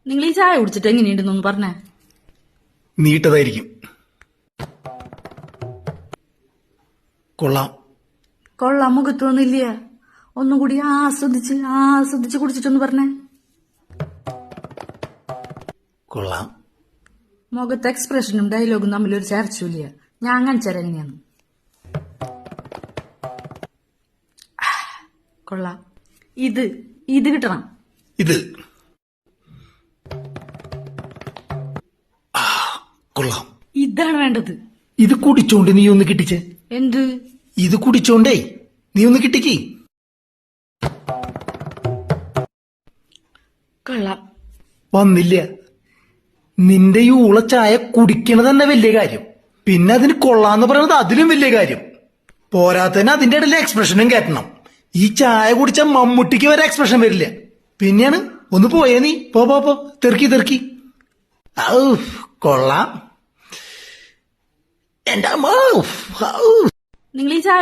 നിങ്ങൾ ഈ ചായ കുടിച്ചിട്ട് എങ്ങനെയുണ്ടെന്നൊന്ന് പറഞ്ഞേ. നീട്ടതായിരിക്കും. കൊള്ളാം. കൊള്ളാം മുഖത്തൊന്നുമില്ല. ഒന്നുകൂടി ആസ്വദിച്ച് കുടിച്ചിട്ടൊന്ന് പറഞ്ഞേ. കൊള്ളാം. മുഖത്തെ എക്സ്പ്രഷനും ഡയലോഗും തമ്മിലൊരു ചേർച്ചയില്ല. ഞാൻ കാണിച്ചാൽ എങ്ങനെയാണ്. കൊള്ളാം. ഇത് കിട്ടണം. ഇത് കൊള്ളാം. ഇതാണ് വേണ്ടത്. ഇത് കുടിച്ചോണ്ട് നീ ഒന്ന് കിട്ടിച്ചേ. എന്ത്? ഇത് കുടിച്ചോണ്ടേ നീ ഒന്ന് കിട്ടിക്ക്. കൊള്ളാം. വന്നില്ല. നിന്റെ ഈ ഊള ചായ കുടിക്കണത് തന്നെ വലിയ കാര്യം, പിന്നെ അതിന് കൊള്ളാന്ന് പറയണത് അതിലും വലിയ കാര്യം. പോരാത്തന്നെ അതിന്റെ ഇടയിലെ എക്സ്പ്രഷനും കേട്ടണം. ഈ ചായ കുടിച്ച മമ്മൂട്ടിക്ക് വരെ എക്സ്പ്രഷൻ വരില്ല. പിന്നെയാണ് ഒന്ന് പോയേ നീ. പോ തെറുക്കി. കൊള്ളാം. എന്റെ അമ്മ. നിങ്ങൾ ഈ ചായ